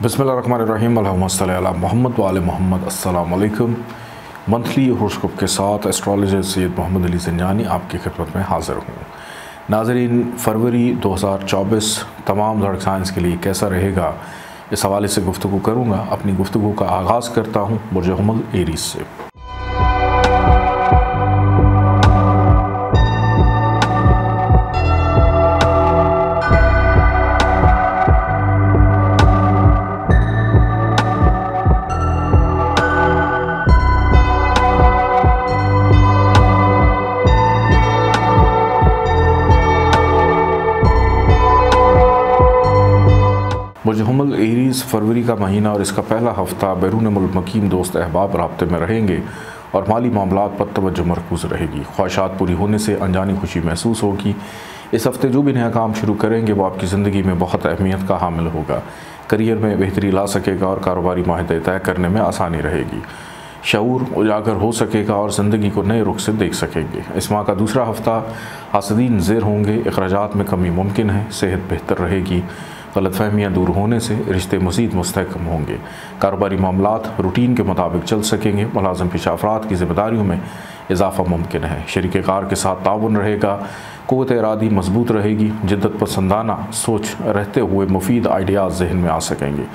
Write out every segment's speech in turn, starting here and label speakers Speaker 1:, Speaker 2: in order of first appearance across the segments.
Speaker 1: बिस्मिल्लाहिर्रहमानिर्रहीम अल्लाहुम्मा सल्ली अला मोहम्मद व आले मोहम्मद। अस्सलाम वालेकुम। मंथली हॉरोस्कोप के साथ एस्ट्रोलॉजर सैयद मोहम्मद अली ज़ंजानी आपकी खिदमत में हाज़िर हूँ। नाज़रीन, फरवरी 2024 तमाम ज़ोडिएक साइंस के लिए कैसा रहेगा, इस हवाले से गुफ्तगू करूँगा। अपनी गुफ्तगू का आगाज़ करता हूँ बुर्ज हमल एरीज़ से। बुर्ज हमल एरीज़ फरवरी का महीना और इसका पहला हफ्ता बैरून मुल्क मकीम दोस्त अहबाब राब्ते में रहेंगे और माली मामलात पर तवज्जो मरकूज़ रहेगी। ख्वाहिशात पूरी होने से अनजानी खुशी महसूस होगी। इस हफ्ते जो भी नया काम शुरू करेंगे वो आपकी ज़िंदगी में बहुत अहमियत का हामिल होगा। करियर में बेहतरी ला सकेगा और कारोबारी माहिदे तय करने में आसानी रहेगी। शऊर उजागर हो सकेगा और ज़िंदगी को नए रुख से देख सकेंगे। इस माह का दूसरा हफ्ता हासदीन ज़ेर होंगे, अखराजात में कमी मुमकिन है, सेहत बेहतर रहेगी। गलतफहमियाँ दूर होने से रिश्ते मज़ीद मुस्तहकम होंगे। कारोबारी मामलात रूटीन के मुताबिक चल सकेंगे। मुलाज़िम पेशा अफराद की ज़िम्मेदारियों में इजाफ़ा मुमकिन है। शरीके कार के साथ ताउन रहेगा। क़ुव्वत इरादी मजबूत रहेगी। जिद्दत पसंदाना सोच रहते हुए मुफीद आइडियाज़ जहन में आ सकेंगे।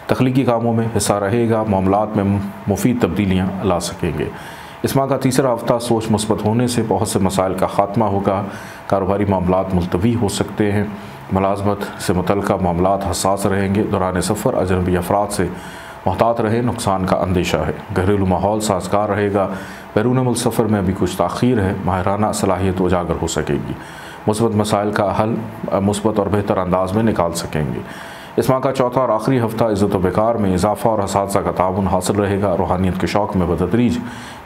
Speaker 1: तख्लीकी कामों में हिस्सा रहेगा। मामलात में मुफीद तब्दीलियाँ ला सकेंगे। इस माह का तीसरा हफ्ता सोच मुस्बत होने से बहुत से मसाइल का ख़ात्मा होगा। कारोबारी मामलात मुलतवी हो सकते हैं। मुलाजमत से मुतल्लिक़ा मामलात हसास रहेंगे। दौरान सफ़र अजनबी अफराद से मोहतात रहे, नुकसान का अंदेशा है। घरेलू माहौल साजगार रहेगा। बैरून मुल्क सफ़र में अभी कुछ ताख़ीर है। माहिराना सलाहियत उजागर हो सकेगी। मुस्बत मसाइल का हल मुस्बत और बेहतर अंदाज में निकाल सकेंगे। इस माह का चौथा और आखिरी हफ्ता इज़्ज़त व वक़ार में इजाफ़ा और असातिज़ा का ताउन हासिल रहेगा। रूहानियत के शौक़ में बतदरीज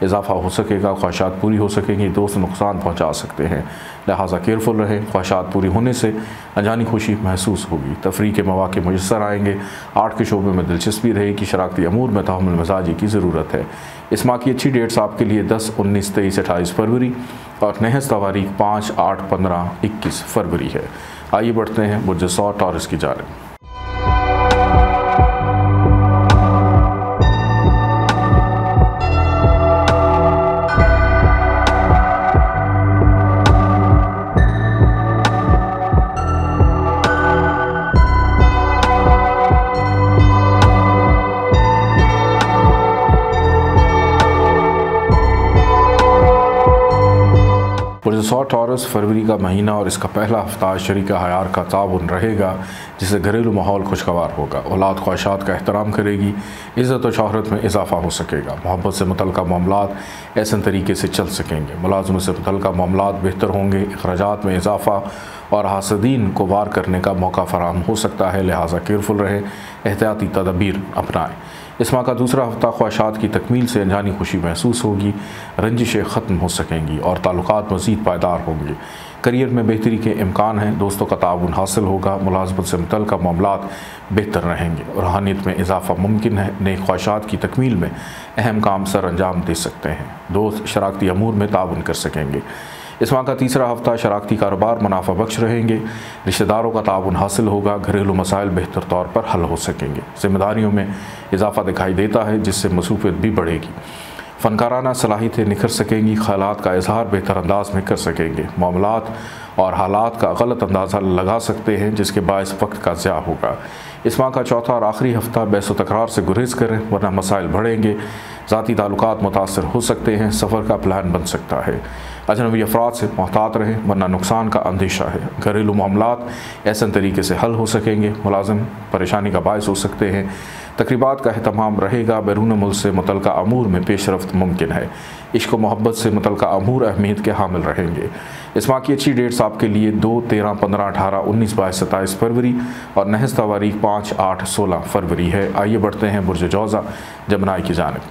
Speaker 1: इजाफ़ा हो सकेगा। ख्वाहिशात पूरी हो सकेंगी। दोस्त नुकसान पहुँचा सकते हैं, लिहाजा केयरफुल रहें। ख्वाहिशात पूरी होने से अनजानी खुशी महसूस होगी। तफरीह के मौक़े मुयस्सर आएंगे। आर्ट के शोबे में दिलचस्पी रहेगी। शराकती अमूर में तहम्मुल मिजाजी की ज़रूरत है। इस माह की अच्छी डेट्स आपके लिए 10, 19, 23, 28 फरवरी और नहस तवारीख 5, 8, 15, 21 फरवरी है। आइए बढ़ते हैं बुर्ज सौ टॉरस की जानिब। बुर्ज सौ टॉरस फरवरी का महीना और इसका पहला हफ्ता शरीका हयार का ताउन रहेगा, जिससे घरेलू माहौल खुशगवार होगा। औलाद ख्वाहिशात का एहतराम करेगी। इज़्ज़त और शोहरत में इजाफ़ा हो सकेगा। मोहब्बत से मुतल्लिक़ा मामलात ऐसे तरीके से चल सकेंगे। मुलाज़िमत से मुतल्लिक़ा मामलात बेहतर होंगे। अखराजात में इजाफ़ा और हासदीन को वार करने का मौका फराहम हो सकता है, लिहाजा केयरफुल रहें, एहतियाती तदबीर अपनाएँ। इस माह का दूसरा हफ्ता ख्वाहिशात की तकमील से अनजानी खुशी महसूस होगी। रंजिशें ख़त्म हो सकेंगी और ताल्लुकात मज़ीद पायदार होंगे। करियर में बेहतरी के इम्कान हैं। दोस्तों का ताउन हासिल होगा। मुलाज़मत से मुतल्लिक़ा मामलात बेहतर रहेंगे। रूहानियत में इजाफ़ा मुमकिन है। नई ख्वाहिशात की तकमील में अहम काम सर अंजाम दे सकते हैं। दोस्त शराकती अमूर में ताउन कर सकेंगे। इस माह का तीसरा हफ्ता शराकती कारोबार मुनाफा बख्श रहेंगे। रिश्तेदारों का ताउन हासिल होगा। घरेलू मसाइल बेहतर तौर पर हल हो सकेंगे। जिम्मेदारियों में इजाफा दिखाई देता है, जिससे मसरूफियत भी बढ़ेगी। फ़नकाराना सलाहियतें निखर सकेंगी। ख़यालात का इजहार बेहतर अंदाज में कर सकेंगे। मामलात और हालात का गलत अंदाज़ा लगा सकते हैं, जिसके बायस वक्त का ज़्या होगा। इस माह का चौथा और आखिरी हफ्ता बहस व तकरार से गुरेज करें, वरना मसाइल बढ़ेंगे। ज़ाती ताल्लुकात मुतासर हो सकते हैं। सफ़र का प्लान बन सकता है। अजनबी अफराद से मोहतात रहें, वरना नुकसान का अंदेशा है। घरेलू मामलात ऐसे तरीके से हल हो सकेंगे। मुलाजिम परेशानी का बायस हो सकते हैं। तकरीबात का अहतमाम रहेगा। बैरून मुल्क से मुतल्लिक़ा अमूर में पेशरफ्त मुमकिन है। इश्क व मोहब्बत से मुतल्लिक़ा अमूर अहमियत के हामिल रहेंगे। इस माह की अच्छी डेट्स आपके लिए 2, 13, 15, 18, 19, 22, 27 फरवरी और नहस तवारीख 5, 8, 16 फरवरी है। आइए बढ़ते हैं बुर्ज जौज़ा जमनाई की जानिब।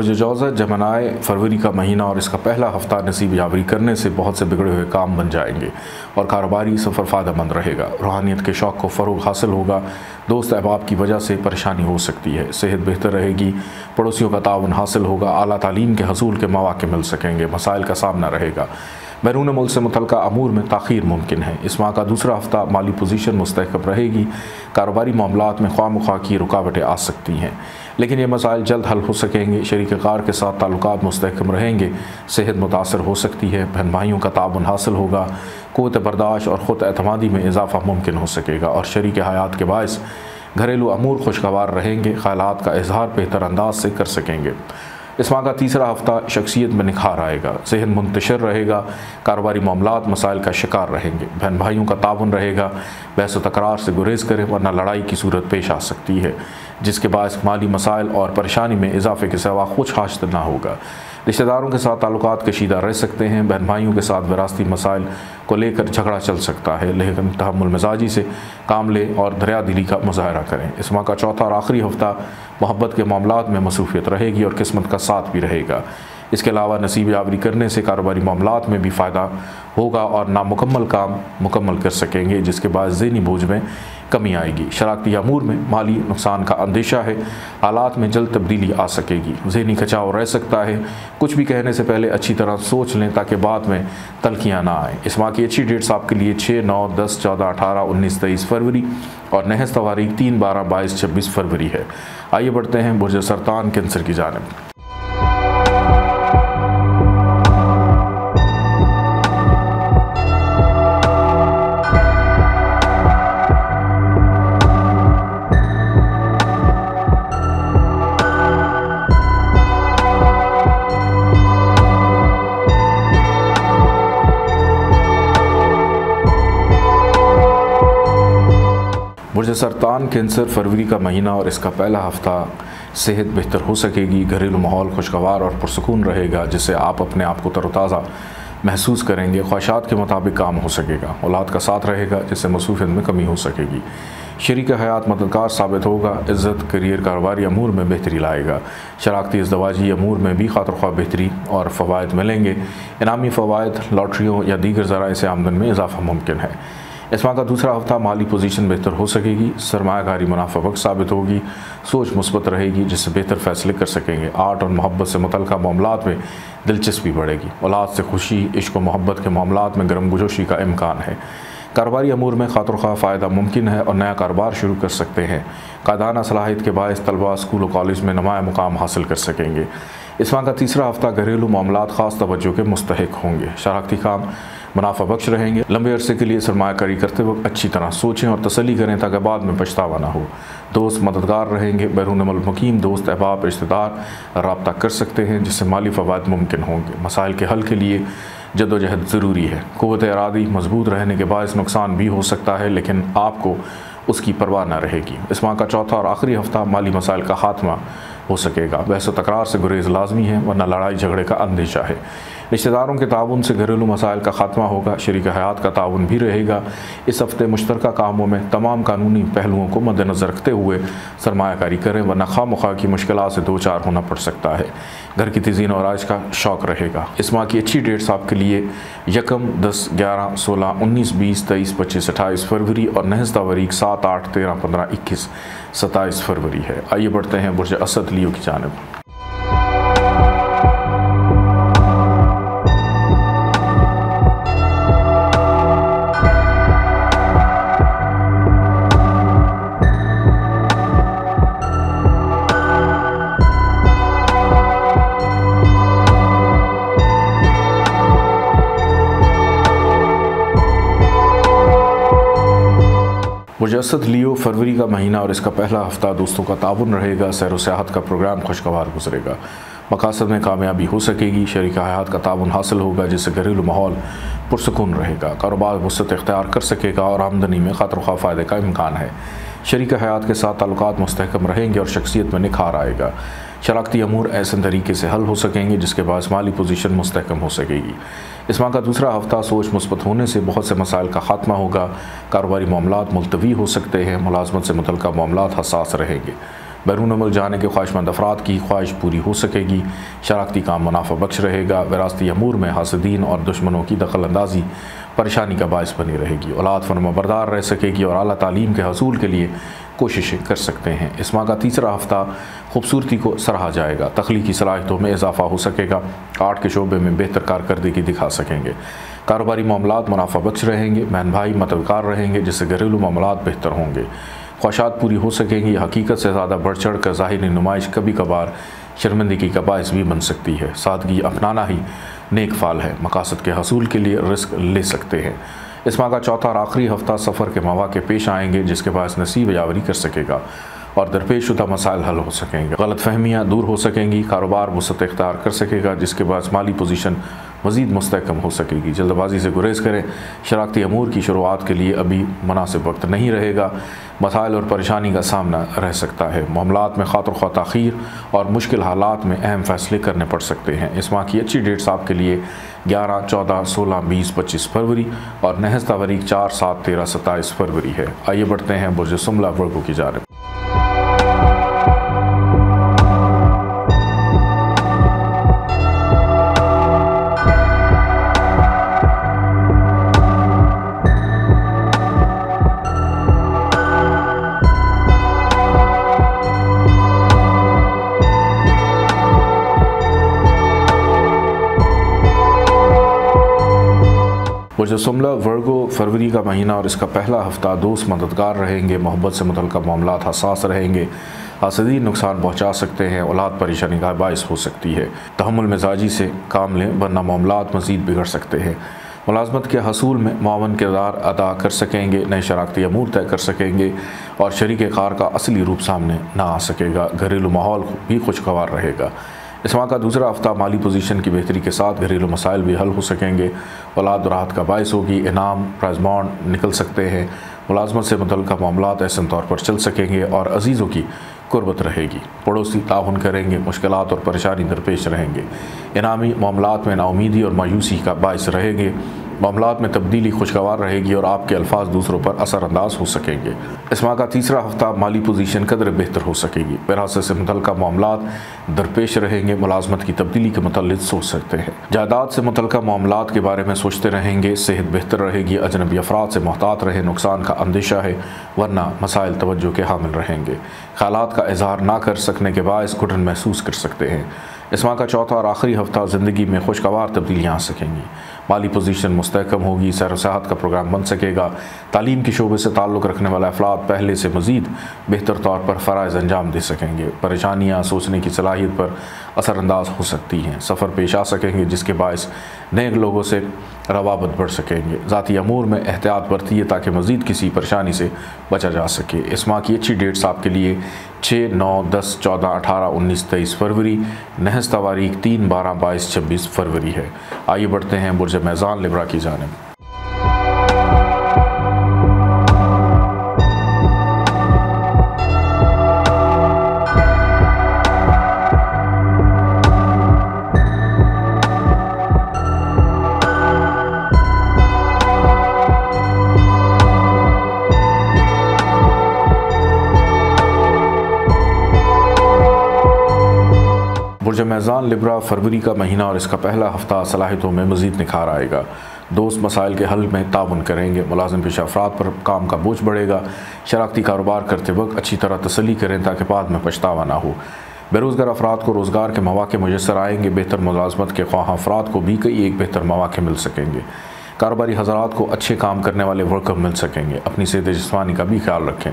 Speaker 1: बुर्ज जौज़ा जमनाए फरवरी का महीना और इसका पहला हफ्ता नसीब यावरी करने से बहुत से बिगड़े हुए काम बन जाएंगे और कारोबारी सफ़र फ़ायदेमंद रहेगा। रूहानियत के शौक़ को फ़रोग़ हासिल होगा। दोस्त अहबाब की वजह से परेशानी हो सकती है। सेहत बेहतर रहेगी। पड़ोसियों का ताउन हासिल होगा। आला तालीम के हसूल के मौक़े मिल सकेंगे। मसाइल का सामना रहेगा। बैरून मुल्क से मुतल्लिक़ अमूर में ताख़ीर मुमकिन है। इस माह का दूसरा हफ्ता माली पोजीशन मुस्तहकम रहेगी। कारोबारी मामलात में ख्वाह की रुकावटें आ सकती हैं, लेकिन ये मसाइल जल्द हल हो सकेंगे। शरीक कार के साथ ताल्लुकात मुस्तहकम रहेंगे। सेहत मुतासर हो सकती है। बहन भाइयों का ताउन हासिल होगा। क़ुव्वत बर्दाश्त और ख़ुद एतमादी में इजाफ़ा मुमकिन हो सकेगा और शरीक हयात के बायस घरेलू अमूर खुशगवार रहेंगे। ख़यालात का इजहार बेहतर अंदाज से कर सकेंगे। इस माह का तीसरा हफ्ता शख्सियत में निखार आएगा। ज़हन मुंतशिर रहेगा। कारोबारी मामलात मसाइल का शिकार रहेंगे। बहन भाइयों का ताउन रहेगा। बहस व तकरार से गुरेज करें वरना लड़ाई की सूरत पेश आ सकती है, जिसके बायस माली मसाइल और परेशानी में इजाफे के सिवा कुछ हासिल ना होगा। रिश्तेदारों के साथ ताल्लुकात कशीदा रह सकते हैं। बहन भाइयों के साथ विरासती मसाइल को लेकर झगड़ा चल सकता है, लेकिन तहम्मुल मिजाजी से काम लें और दरिया दिली का मुजाहरा करें। इस माह का चौथा और आखिरी हफ्ता मोहब्बत के मामलात में मसरूफियत रहेगी और किस्मत का साथ भी रहेगा। इसके अलावा नसीब यावरी करने से कारोबारी मामलात में भी फ़ायदा होगा और नामुकम्मल काम मुकम्मल कर सकेंगे, जिसके बाद ज़हनी बोझ में कमी आएगी। शराकती अमूर में माली नुकसान का अंदेशा है। हालात में जल्द तब्दीली आ सकेगी। ज़हनी खचाव रह सकता है। कुछ भी कहने से पहले अच्छी तरह सोच लें ताकि बाद में तल्खियाँ ना आएँ। इस माह की अच्छी डेट्स आपके लिए 6, 9, 10, 14, 18, 19, 23 फरवरी और नहस तवारीख 3, 12, 22, 26 फरवरी है। आइए बढ़ते हैं बुर्ज सरतान कैंसर की जानिब। बुर्ज सरतान कैंसर फरवरी का महीना और इसका पहला हफ्ता सेहत बेहतर हो सकेगी। घरेलू माहौल खुशगवार और पुरसकून रहेगा, जिससे आप अपने आप को तरोताज़ा महसूस करेंगे। ख्वाहिशात के मुताबिक काम हो सकेगा। औलाद का साथ रहेगा, जिससे मसरूफियत में कमी हो सकेगी। शरीक हयात मददगार साबित होगा। इज़्ज़त, करियर, कारोबारी अमूर में बेहतरी लाएगा। शराकती इज़्दवाजी अमूर में भी खातिर ख्वाह बेहतरी और फ़वाइद मिलेंगे। इनामी फ़वाइद, लॉटरियों या दीगर ज़राए से आमदन में इजाफ़ा मुमकिन है। इस माह का दूसरा हफ्ता माली पोजीशन बेहतर हो सकेगी। सरमायाकारी मुनाफा बख्श साबित होगी। सोच मुस्बत रहेगी, जिससे बेहतर फैसले कर सकेंगे। आर्ट और मोहब्बत से मुतल्लिक़ मामलात में दिलचस्पी बढ़ेगी। औलाद से खुशी, इश्क व मोहब्बत के मामलात में गर्मगोशी का इम्कान है। कारोबारी अमूर में खातिर ख्वाह फ़ायदा मुमकिन है और नया कारोबार शुरू कर सकते हैं। कायदाना सलाहियत के बायस तलबा स्कूल और कॉलेज में नुमाया मुकाम हासिल कर सकेंगे। इस माह का तीसरा हफ्ता घरेलू मामलात ख़ास तवज्जो के मुस्तहिक होंगे। शराकती काम मुनाफा बख्श रहेंगे। लंबे अरसे के लिए सरमायाकारी करते वक्त अच्छी तरह सोचें और तसल्ली करें ताकि बाद में पछतावा ना हो। दोस्त मददगार रहेंगे। बैरून मुल्क मुकीम दोस्त अहबाब रिश्तेदार रब्ता कर सकते हैं, जिससे माली फ़वाइद मुमकिन होंगे। मसाइल के हल के लिए जद्दोजहद ज़रूरी है। क़ुव्वत इरादी मजबूत रहने के बायस नुकसान भी हो सकता है, लेकिन आपको उसकी परवाह न रहेगी। इस माह का चौथा और आखिरी हफ्ता माली मसाइल का खात्मा हो सकेगा। बहस व तकरार से गुरेज लाजमी है, वरना लड़ाई झगड़े का अंदेशा है। रिश्तेदारों के ताउन से घरेलू मसाइल का खात्मा होगा। शरीक हयात का ताउन भी रहेगा। इस हफ्ते मुश्तरका कामों में तमाम कानूनी पहलुओं को मद्देनज़र रखते हुए सरमायाकारी करें, वरना खामखा की मुश्किलात से दो चार होना पड़ सकता है। घर की तज़ीन और आइश का शौक़ रहेगा। इस माह की अच्छी डेट्स आपके लिए 1, 10, 11, 16, 19, 20, 23, 25, 28 फरवरी और नहस तवारीख 7, 8, 13, 15, 21, 27 फरवरी है। आइए बढ़ते हैं बुर्ज असद लियो की जानिब। बुर्ज असद लियो फरवरी का महीना और इसका पहला हफ्ता दोस्तों का ताउन रहेगा। सैर व सियाहत का प्रोग्राम खुशगवार गुजरेगा। मकासद में कामयाबी हो सकेगी। शरीक हयात का ताउन हासिल होगा, जिससे घरेलू माहौल पुरसकून रहेगा। कारोबार वसअत इख्तियार कर सकेगा और आमदनी में खातिर ख्वाह फ़ायदे का इम्कान है। शरीक हयात के साथ ताल्लुकात मुस्तहकम रहेंगे और शख्सियत में निखार आएगा। शराकती अमूर ऐसे तरीके से हल हो सकेंगे जिसके बाद माली पोजीशन मुस्तहकम हो सकेगी। इस माह का दूसरा हफ्ता सोच मुस्बत होने से बहुत से मसाइल का खात्मा होगा। कारोबारी मामलात मुलतवी हो सकते हैं। मुलाजमत से मुतल्लिक़ मामलात हसास रहेंगे। बैरून मुल्क जाने के ख्वाहिशमंद अफराद की ख्वाहिश पूरी हो सकेगी। शराकती काम मुनाफा बख्श रहेगा। विरासती अमूर में हासदीन और दुश्मनों की दखल अंदाजी परेशानी का बायस बनी रहेगी। औलाद फरमाबरदार रह सकेगी और आला तालीम के हसूल के लिए कोशिशें कर सकते हैं। इस माह का तीसरा हफ्ता खूबसूरती को सराहा जाएगा। तख्लीकी सलाहियतों में इजाफा हो सकेगा। आर्ट के शोबे में बेहतर कारकर्दगी दिखा सकेंगे। कारोबारी मामलात मुनाफा बख्श रहेंगे। बहन भाई मतवकार रहेंगे, जिससे घरेलू मामलात बेहतर होंगे। ख्वाहिशात पूरी हो सकेंगी। हकीकत से ज़्यादा बढ़ चढ़ कर ज़ाहिरी नुमाइश कभी कभार शर्मिंदगी का बायस भी बन सकती है। सादगी अपनाना ही नेक फाल है। मकासद के हसूल के लिए रिस्क ले सकते हैं। इस माह का चौथा और आखिरी हफ्ता सफ़र के मौके पेश आएंगे, जिसके बायस नसीब यावरी कर सकेगा और दरपेश शुदा मसाइल हल हो सकेंगे। गलत फहमियाँ दूर हो सकेंगी। कारोबार वसत इख्तियार कर सकेगा, जिसके बाद माली पोजीशन मज़ीद मुस्तहकम हो सकेगी। जल्दबाजी से गुरेज करें। शराकती अमूर की शुरुआत के लिए अभी मुनासिब वक्त नहीं रहेगा। मसाइल और परेशानी का सामना रह सकता है। मामलात में खातिर ख्वाह ताख़ीर और मुश्किल हालात में अहम फैसले करने पड़ सकते हैं। इस माह की अच्छी डेट्स आपके लिए 11, 14, 16, 20, 25 फरवरी और नहस तारीख 4, 7, 13, 27 फरवरी है। आइए बढ़ते हैं बुर्ज सुमला वर्गो की जानिब। बुर्ज सुमला वर्गो फरवरी का महीना और इसका पहला हफ्ता दोस्त मददगार रहेंगे। मोहब्बत से मुतल्लिक़ मामलात हसास रहेंगे। हासदीन नुकसान पहुँचा सकते हैं। औलाद परेशानी का बायस हो सकती है। तहम्मुल मिजाजी से काम लें, वरना मामलात मज़ीद बिगड़ सकते हैं। मुलाजमत के हसूल में मुआवन किरदार अदा कर सकेंगे। नए शराकती अमूर तय कर सकेंगे और शरीक कार का असली रूप सामने ना आ सकेगा। घरेलू माहौल भी खुशगवार रहेगा। इस माह का दूसरा हफ्ता माली पोजीशन की बेहतरी के साथ घरेलू मसाइल भी हल हो सकेंगे। औलाद राहत का बायस होगी। इनाम प्राइज बॉन्ड निकल सकते हैं। मुलाजमत से मुतल्लिक़ मामलात ऐसे तौर पर चल सकेंगे और अजीज़ों की कुर्बत रहेगी। पड़ोसी ताउन करेंगे। मुश्किलात और परेशानी दरपेश रहेंगे। इनामी मामलात में नाउमीदी और मायूसी का बायस रहेंगे। मामलात में तब्दीली खुशगवार रहेगी और आपके अल्फाज दूसरों पर असरअंदाज हो सकेंगे। इस माह का तीसरा हफ्ता माली पोजीशन कदर बेहतर हो सकेगी। विरासत से मुतल्लिक़ मामलात दरपेश रहेंगे। मुलाजमत की तब्दीली के मुतल्लिक़ सोच सकते हैं। जायदाद से मुतल्लिक़ मामलात के बारे में सोचते रहेंगे। सेहत बेहतर रहेगी। अजनबी अफराद से मोहतात रहे। नुकसान का अंदेशा है, वरना मसाइल तवज्जो के हामिल रहेंगे। ख्यालात का इजहार ना कर सकने के बायस घुटन महसूस कर सकते हैं। इस माह का चौथा और आखिरी हफ्ता ज़िंदगी में खुशगवार तब्दीलियाँ आ सकेंगी। माली पोजीशन मुस्तहकम होगी। सैर व सियाहत का प्रोग्राम बन सकेगा। तालीम के शोबे से ताल्लुक़ रखने वाले अफराद पहले से मज़ीद बेहतर तौर पर फ़राइज़ अंजाम दे सकेंगे। परेशानियाँ सोचने की सलाहियत पर असरअंदाज हो सकती हैं। सफ़र पेश आ सकेंगे, जिसके बायस नए लोगों से रवाबत बढ़ सकेंगे। ज़ाती अमूर में एहतियात बरतिए ताकि मज़ीद किसी परेशानी से बचा जा सके। इस माह की अच्छी डेट्स आपके लिए 6, 9, 10, 14, 18, 19, 23 फरवरी, नहस तारीख 3, 12, 22, 26 फरवरी है। आइए बढ़ते हैं बुर्ज मैज़ान लिब्रा की जानिब। बुर्ज मैज़ान लिब्रा फरवरी का महीना और इसका पहला हफ्ता सलाहियतों में मज़ीद निखार आएगा। दोस्त मसाइल के हल में ताउन करेंगे। मुलाजिम पेशा अफराद पर काम का बोझ बढ़ेगा। शराकती कारोबार करते वक्त अच्छी तरह तसल्ली करें ताकि बाद में पछतावा ना हो। बेरोज़गार अफराद को रोज़गार के मौके मुयस्सर आएंगे। बेहतर मुलाजमत के ख्वाह अफराद को भी कई एक बेहतर मौके मिल सकेंगे। कारोबारी हज़रात को अच्छे काम करने वाले वर्कर मिल सकेंगे। अपनी सेहत जिस्मानी का भी ख्याल रखें।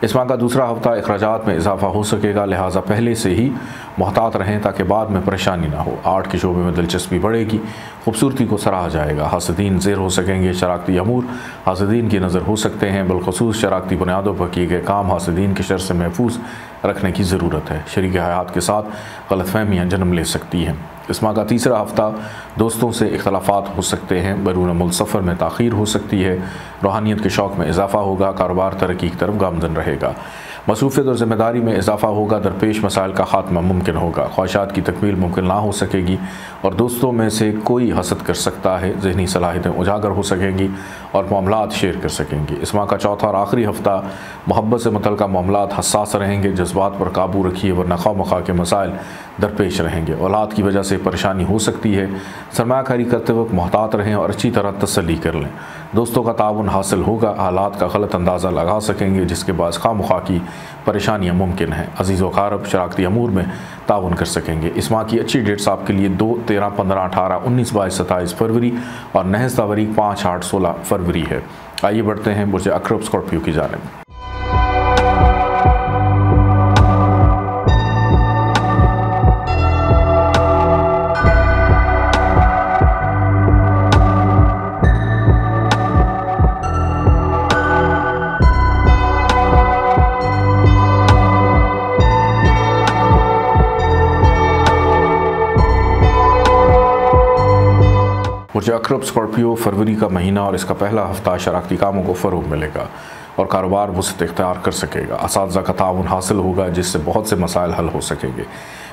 Speaker 1: इस माह का दूसरा हफ्ता अखराजात में इजाफा हो सकेगा, लिहाजा पहले से ही मोहतात रहें ताकि बाद में परेशानी ना हो। आर्ट के शोबे में दिलचस्पी बढ़ेगी। खूबसूरती को सराहा जाएगा। हासदीन ज़ेर हो सकेंगे। शराकती अमूर हासदीन की नज़र हो सकते हैं। बिलखुसूस शराकती बुनियादों पर किए गए काम हासदीन के शर से महफूज रखने की ज़रूरत है। शरीक हयात के साथ गलतफहमियाँ जन्म ले सकती हैं। इस माह का तीसरा हफ्ता दोस्तों से इख्तलाफात हो सकते हैं। बैरून मुल्क सफ़र में ताख़ीर हो सकती है। रूहानियत के शौक़ में इजाफा होगा। कारोबार तरक्की की तरफ गामज़न रहेगा। मसरूफियत और ज़िम्मेदारी में इजाफा होगा, दरपेश मसाइल का खात्मा मुमकिन होगा, ख्वाहिशात की तकमील मुमकिन ना हो सकेगी और दोस्तों में से कोई हसद कर सकता है, जहनी सलाहियतें उजागर हो सकेंगी और मामलात शेयर कर सकेंगी। इस माह का चौथा और आखिरी हफ्ता मोहब्बत से मुतल्लिक़ मामलात हसास रहेंगे, जज्बात पर काबू रखिए वरना खा मखा के मसाइल दरपेश रहेंगे। औलाद की वजह से परेशानी हो सकती है, सरमायाकारी करते वक्त मोहतात रहें और अच्छी तरह तसल्ली कर लें। दोस्तों का ताउन हासिल होगा, हालात का गलत अंदाज़ा लगा सकेंगे जिसके बाद खामखा की परेशानियाँ मुमकिन हैं। अजीज़ व अक़ारब शराकती अमूर में ताउन कर सकेंगे। इस माह की अच्छी डेट्स आपके लिए 2, 13, 15, 18, 19, 22, 27 फरवरी और नहज तारीख 5, 8, 16 फरवरी है। आइए बढ़ते हैं बुर्ज अक़रब स्कॉर्पियो की जानिब। बुर्ज अक़रब स्कॉर्पियो फरवरी का महीना और इसका पहला हफ्ता शराकती कामों को फ़रोग़ मिलेगा और कारोबार वसअत इख्तियार कर सकेगा। असातिज़ा का ताउन हासिल होगा जिससे बहुत से मसाइल हल हो सकेंगे।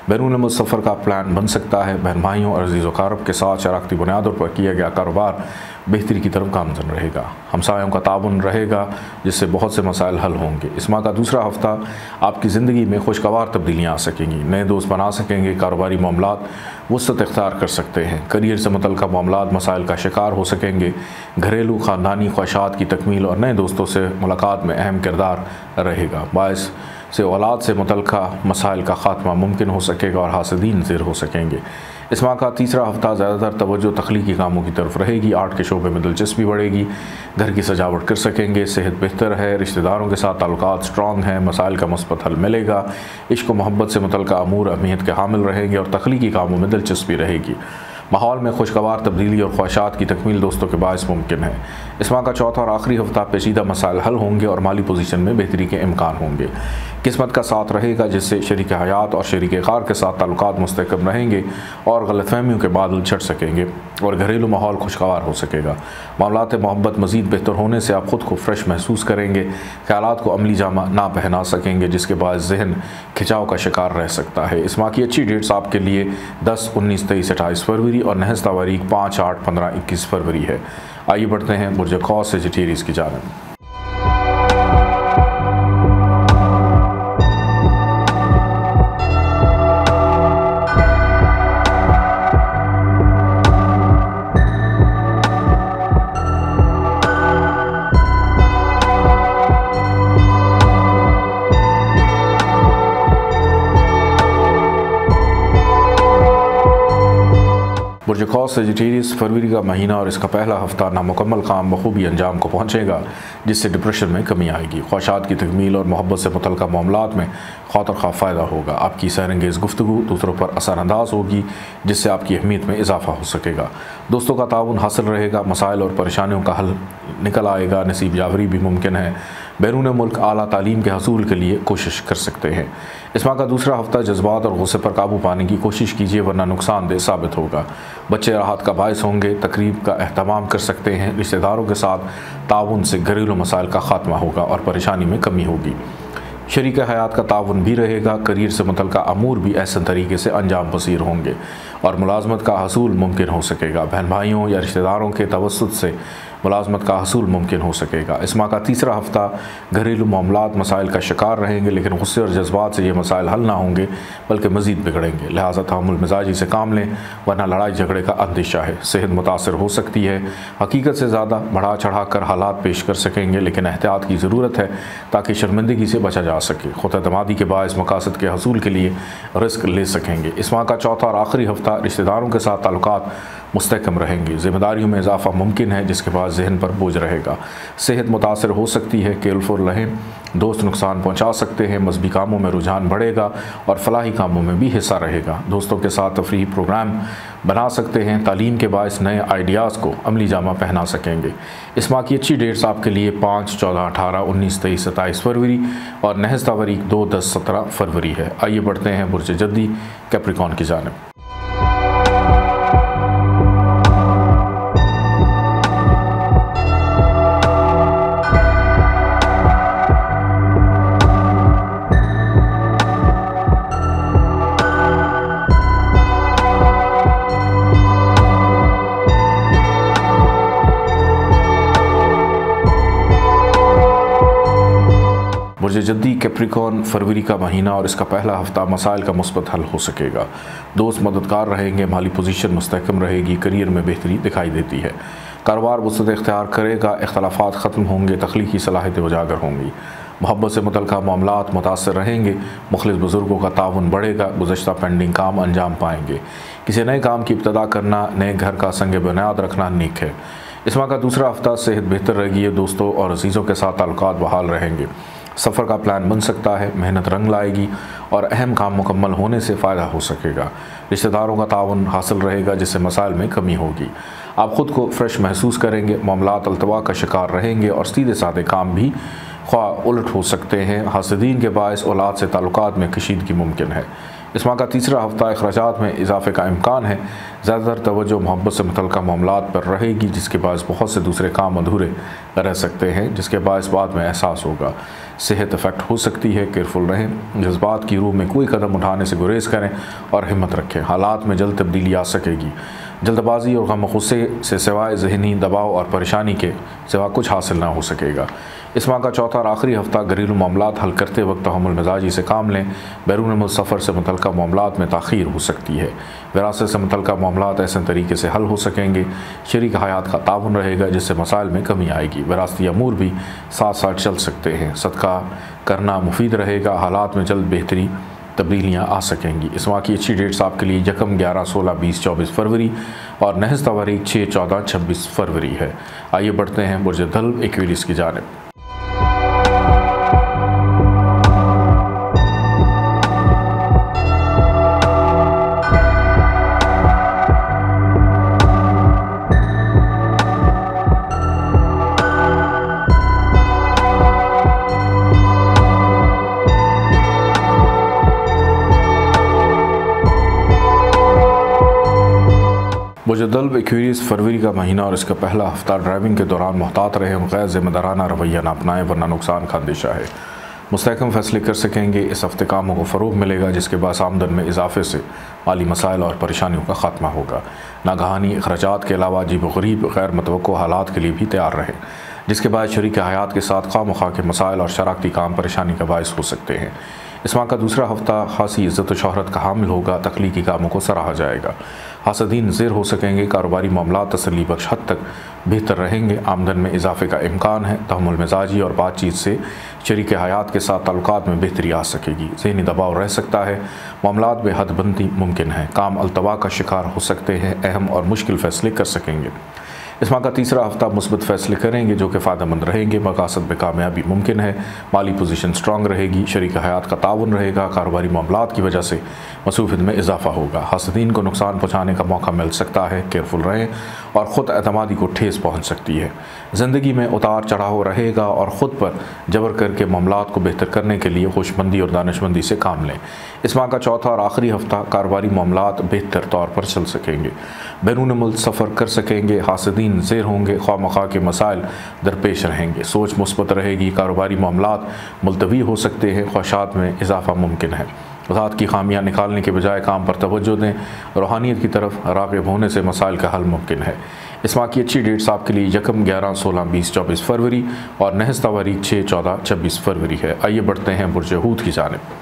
Speaker 1: बैरून मुल्क सफ़र का प्लान बन सकता है। बहन भाइयों और अज़ीज़ व अक़ारब के साथ शराकती बुनियादों पर किया गया कारोबार बेहतरी की तरफ गामज़न रहेगा। हमसायों का ताउन रहेगा जिससे बहुत से मसाइल हल होंगे। इस माह का दूसरा हफ्ता आपकी ज़िंदगी में खुशगवार तब्दीलियाँ आ सकेंगी, नए दोस्त बना सकेंगे, कारोबारी मामलात वसअत इख्तियार कर सकते हैं, करियर से मुतल्लिक़ मामलात मसाइल का शिकार हो सकेंगे, घरेलू ख़ानदानी ख्वाहिशात की तकमील और नए दोस्तों से मुलाकात में अहम किरदार रहेगा। बाइस से औलाद से मुतल्लिक़ मसाइल का खात्मा मुमकिन हो सकेगा और हासिदीन ज़िर हो सकेंगे। इस माह का तीसरा हफ्ता ज़्यादातर तवज्जो तख्लीकी कामों की तरफ रहेगी, आर्ट के शोबे में दिलचस्पी बढ़ेगी, घर की सजावट कर सकेंगे, सेहत बेहतर है, रिश्तेदारों के साथ ताल्लुकात स्ट्रॉन्ग हैं, मसाइल का मुस्बत हल मिलेगा, इश्क व मोहब्बत से मुतल्लिक़ अमूर अहमियत के हामिल रहेंगे और तख्लीकी कामों में दिलचस्पी रहेगी। माहौल में खुशगवार तब्दीली और ख्वाहिशात की तकमील दोस्तों के बायस मुमकिन है। इस माह का चौथा और आखिरी हफ्ता पेचीदा मसाइल हल होंगे और माली पोजीशन में बेहतरी के इम्कान होंगे। किस्मत का साथ रहेगा जिससे शरीक हयात और शरीक कार के साथ ताल्लुकात मुस्तहकम रहेंगे और गलतफहमियों के बादल छट सकेंगे और घरेलू माहौल खुशगवार हो सकेगा। मामलात मोहब्बत मज़ीद बेहतर होने से आप ख़ुद को फ्रेश महसूस करेंगे, ख़यालात को अमली जामा ना पहना सकेंगे जिसके बाद जहन खिंचाव का शिकार रह सकता है। इस माह की अच्छी डेट्स आपके लिए 10, 19, 23, 28 फरवरी और नहज तारीख 5, 8, 15, 21 फरवरी है। आइए बढ़ते हैं बुर्ज क़ौस सेजिटेरियस की जानिब। बुर्ज क़ौस सेजिटेरियस फरवरी का महीना और इसका पहला हफ्ता नामुकम्मल काम बखूबी अंजाम को पहुँचेगा जिससे डिप्रेशन में कमी आएगी। ख्वाहिशात की तकमील और मोहब्बत से मुतल्लिक़ मामलात में खातर खा फ़ायदा होगा। आपकी सैरंगेज़ गुफ्तगू दूसरों पर असरानंदाज होगी जिससे आपकी अहमियत में इजाफा हो सकेगा। दोस्तों का ताउन हासिल रहेगा, मसाइल और परेशानियों का हल निकल आएगा, नसीब यावरी भी मुमकिन है। बैरून मुल्क आला तालीम के हसूल के लिए कोशिश कर सकते हैं। इस माह का दूसरा हफ्ता जज्बात और गुस्से पर काबू पाने की कोशिश कीजिए वरना नुकसानदेह साबित होगा। बच्चे राहत का बायस होंगे, तकरीब का एहतमाम कर सकते हैं, रिश्तेदारों के साथ ताउन से घरेलू मसाइल का खात्मा होगा और परेशानी में कमी होगी। शरीक हयात का ताउन भी रहेगा, करियर से मुतल्लिक़ अमूर भी ऐसे तरीके से अंजाम पसीर होंगे और मुलाजमत का हसूल मुमकिन हो सकेगा। बहन भाइयों या रिश्तेदारों के तवस्सुत से मुलाजमत का हसूल मुमकिन हो सकेगा। इस माह का तीसरा हफ्ता घरेलू मामलात मसाइल का शिकार रहेंगे लेकिन गुस्से और जज्बात से ये मसाइल हल ना होंगे बल्कि मज़ीद बिगड़ेंगे, लिहाजा तहम्मुल मिजाजी से काम लें वरना लड़ाई झगड़े का अंदेशा है। सेहत मुतासर हो सकती है, हकीकत से ज़्यादा बढ़ा चढ़ा कर हालात पेश कर सकेंगे लेकिन एहतियात की ज़रूरत है ताकि शर्मिंदगी से बचा जा सके। खुद एतमादी के बायस मकासद के हसूल के लिए रिस्क ले सकेंगे। इस माह का चौथा और आखिरी हफ्ता रिश्तेदारों के साथ ताल्लुकात मुस्तहकम रहेंगे, जिम्मेदारियों में इजाफा मुमकिन है जिसके बाद जहन पर बोझ रहेगा। सेहत मुतासर हो सकती है, केयरफुल रहें, दोस्त नुकसान पहुंचा सकते हैं, मजहबी कामों में रुझान बढ़ेगा और फलाही कामों में भी हिस्सा रहेगा। दोस्तों के साथ तफरीही प्रोग्राम बना सकते हैं, तालीम के बायस नए आइडियाज़ को अमली जामा पहना सकेंगे। इस माह की अच्छी डेट्स आपके लिए 5, 14, 18, 19, 23, 27 फरवरी और नहज तारीख 2, 10, 17 फरवरी है। आइए बढ़ते हैं बुर्ज जद्दी कैप्रिकॉर्न की जानिब। बुर्ज जद्दी कैप्रिकॉर्न फरवरी का महीना और इसका पहला हफ्ता मसाइल का मुस्बत हल हो सकेगा। दोस्त मददगार रहेंगे, माली पोजीशन मुस्तहकम रहेगी, करियर में बेहतरी दिखाई देती है। कारोबार वसअत इख्तियार करेगा, इख्तलाफात ख़त्म होंगे, तख्लीकी सलाहियतें उजागर होंगी। मोहब्बत से मुतल्लिक़ मामलात मुतासर रहेंगे, मुखलिस बुज़ुर्गों का ताउन बढ़ेगा, गुज़श्ता पेंडिंग काम अंजाम पाएंगे। किसी नए काम की इब्तदा करना, नए घर का संग बुनियाद रखना नेक है। इस माह का दूसरा हफ्ता सेहत बेहतर रहेगी, दोस्तों और अजीज़ों के साथ ताल्लुकात बहाल रहेंगे। सफ़र का प्लान बन सकता है, मेहनत रंग लाएगी और अहम काम मुकम्मल होने से फ़ायदा हो सकेगा। रिश्तेदारों का ताउन हासिल रहेगा, जिससे मसाइल में कमी होगी। आप ख़ुद को फ्रेश महसूस करेंगे, मामलात अल्तवा का शिकार रहेंगे और सीधे साधे काम भी ख्वाह उलट हो सकते हैं। हासिदीन के बायस औलाद से ताल्लुकात में कशीदगी मुमकिन है। इस माह का तीसरा हफ्ता अखराजात में इजाफे का इम्कान है। ज़्यादातर तवज्जो मोहब्बत से मुतल्लिक़ मामलात पर रहेगी, जिसके बायस बहुत से दूसरे काम अधूरे रह सकते हैं, जिसके बायस बाद में एहसास होगा। सेहत इफ़ेक्ट हो सकती है, केयरफुल रहें। जज्बात की रूह में कोई कदम उठाने से गुरेज करें और हिम्मत रखें। हालात में जल्द तब्दीली आ सकेगी। जल्दबाजी और गम गुस्से से सिवाय ज़हनी दबाव और परेशानी के सिवा कुछ हासिल ना हो सकेगा। इस माह का चौथा और आखिरी हफ्ता घरेलू मामलात हल करते वक्त तहम्मुल मिजाजी से काम लें। बैरून मुल्क सफ़र से मुतल्लिक़ मामलात में ताख़ीर हो सकती है। विरासत से मुतल्लिक़ मामलात ऐसे तरीके से हल हो सकेंगे। शरीक हयात का ताउन रहेगा, जिससे मसाइल में कमी आएगी। विरासती अमूर भी साथ साथ चल सकते हैं। सदका करना मुफीद रहेगा। हालात में जल्द बेहतरी तब्दीलियाँ आ सकेंगी। इस माह की अच्छी डेट्स आपके लिए 1, 11, 16, 20, 24 फरवरी और नहस तवारीख 6, 14, 26 फरवरी है। आइए बढ़ते हैं बुर्ज धल्ब एक्वेरियस की जानिब। बुर्ज धल्ब एक्वेरियस फरवरी का महीना और इसका पहला हफ्ता ड्राइविंग के दौरान मोहतात रहें और गैर ज़िम्मेदाराना रवैया न अपनाएं, वरना नुकसान का अंदेशा है। मुस्तहकम फैसले कर सकेंगे। इस हफ्ते कामों को फ़रोग़ मिलेगा, जिसके बाद आमदन में इजाफे से माली मसाइल और परेशानियों का खात्मा होगा। नागहानी अखराजात के अलावा अजीब गरीब गैर मुतवक्को हालात के लिए भी तैयार रहें, जिसके बाद शरीक हयात के साथ खामखा के मसाइल और शराकती काम परेशानी का बायस हो सकते हैं। इस माह का दूसरा हफ्ता खासी इज़्ज़त व शोहरत का हामिल होगा। तख्लीकी कामों को सराहा जाएगा। हासदीन ज़ेर हो सकेंगे। कारोबारी मामलात तसल्ली बख्श हद तक बेहतर रहेंगे। आमदन में इजाफे का इम्कान है। तहम्मुल मिजाजी और बातचीत से शरीक हयात के साथ ताल्लुकात में बेहतरी आ सकेगी। ज़हनी दबाव रह सकता है। मामलात में हदबंदी मुमकिन है। काम अल्तवा का शिकार हो सकते हैं। अहम और मुश्किल फ़ैसले कर सकेंगे। इस माह का तीसरा हफ्ता मुस्बत फ़ैसले करेंगे, जो कि फ़ायदेमंद रहेंगे। मकासद में कामयाबी मुमकिन है। माली पोजीशन स्ट्रॉन्ग रहेगी। शरीक हयात का ताउन रहेगा। कारोबारी मामलात की वजह से मसरूफियत में इजाफा होगा। हासदीन को नुकसान पहुँचाने का मौका मिल सकता है। केयरफुल रहें और ख़ुद एतमादी को ठेस पहुँच सकती है। ज़िंदगी में उतार चढ़ाव रहेगा और ख़ुद पर जबर करके मामलात को बेहतर करने के लिए होशमंदी और दानिशमंदी से काम लें। इस माह का चौथा और आखिरी हफ्ता कारोबारी मामलात बेहतर तौर पर चल सकेंगे। बैरून मुल्क सफ़र कर सकेंगे। हासदीन ज़ेर होंगे। ख्वामखा के मसाइल दरपेश रहेंगे। सोच मुस्बत रहेगी। कारोबारी मामलात मुलतवी हो सकते हैं। ख्वाहिशात में इजाफा मुमकिन है। ज़ात की खामियां निकालने के बजाय काम पर तवज्जो दें। रूहानियत की तरफ राग़िब होने से मसाइल का हल मुमकिन है। इस माह की अच्छी डेट्स आपके लिए 1, 11, 16, 20, 24 फरवरी और नहस तवारीख 6, 14, 26 फरवरी है। आइए बढ़ते हैं बुर्ज हूत की जानिब।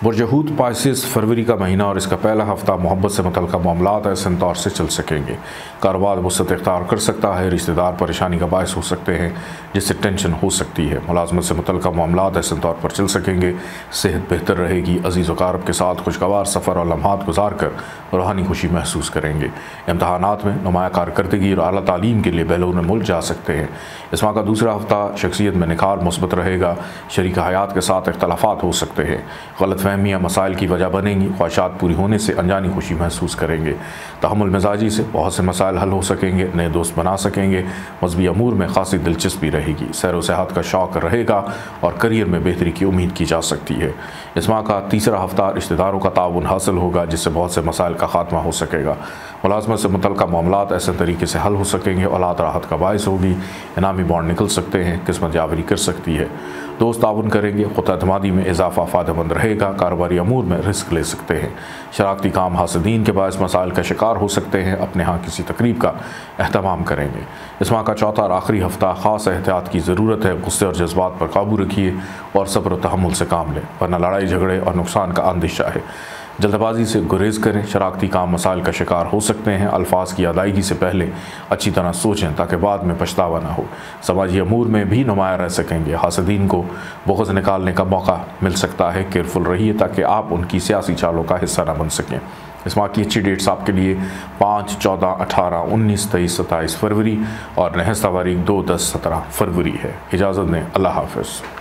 Speaker 1: बुर्ज हूत पाइसेस फरवरी का महीना और इसका पहला हफ्ता मोहब्बत से मुतल्लिक़ मामलात ऐसे तौर से चल सकेंगे। कारोबार वसअत इख्तियार कर सकता है। रिश्तेदार परेशानी का बायस हो सकते हैं, जिससे टेंशन हो सकती है। मुलाजमत से मुतल्लिक़ मामलात ऐसे तौर पर चल सकेंगे। सेहत बेहतर रहेगी। अजीज़ व क़ारब के साथ खुशगवार सफ़र और लम्हात गुजार कर रूहानी खुशी महसूस करेंगे। इम्तहानात में नुमाया कारकर्दगी और आला तालीम के लिए बैरून मुल्क जा सकते हैं। इस माह का दूसरा हफ्ता शख्सियत में निखार मुस्बत रहेगा। शरीक हयात के साथ इख्तलाफात हो सकते हैं। गलतफहमी खामियाँ मसाइल की वजह बनेंगी। ख्वाहिशात पूरी होने से अनजानी खुशी महसूस करेंगे। तहम्मुल मिजाजी से बहुत से मसाइल हल हो सकेंगे, नए दोस्त बना सकेंगे। मजहबी अमूर में खासी दिलचस्पी रहेगी। सैर व सेहत का शौक़ रहेगा और करियर में बेहतरी की उम्मीद की जा सकती है। इस माह का तीसरा हफ्ता रिश्तेदारों का ताउन हासिल होगा, जिससे बहुत से मसाइल का खात्मा हो सकेगा। मुलाजमत से मुतल्लिक़ मामलात ऐसे तरीके से हल हो सकेंगे, औलाद राहत का बायस होगी। इनामी बॉन्ड निकल सकते हैं, किस्मत यावरी कर सकती है। दोस्त ताउन करेंगे, खुद एतमादी में इजाफा फ़ायदेमंद रहेगा। कारोबारी अमूर में रिस्क ले सकते हैं। शरारती काम हासदीन के बायस मसाइल का शिकार हो सकते हैं। अपने यहाँ किसी तकरीब का एहतमाम करेंगे। इस माह का चौथा और आखिरी हफ्ता ख़ास एहतियात की ज़रूरत है। गुस्से और जज्बात पर काबू रखिए और सब्र और तहम्मुल से काम लें, वरना लड़ाई झगड़े और नुकसान का अंदेशा है। जल्दबाजी से गुरेज करें। शरारती काम मसाइल का शिकार हो सकते हैं। अल्फाज की अदायगी से पहले अच्छी तरह सोचें ताकि बाद में पछतावा ना हो। समाजी अमूर में भी नुमाया रह सकेंगे। हासदीन को बुग़्ज़ निकालने का मौका मिल सकता है। केयरफुल रहिए ताकि आप उनकी सियासी चालों का हिस्सा न बन सकें। इस माह की अच्छी डेट्स आपके लिए 5, 14, 18, 19, 23, 27 फरवरी और नहस्ता तारीख 2, 10, 17 फरवरी है। इजाज़त दें। अल्लाह हाफ़िज़।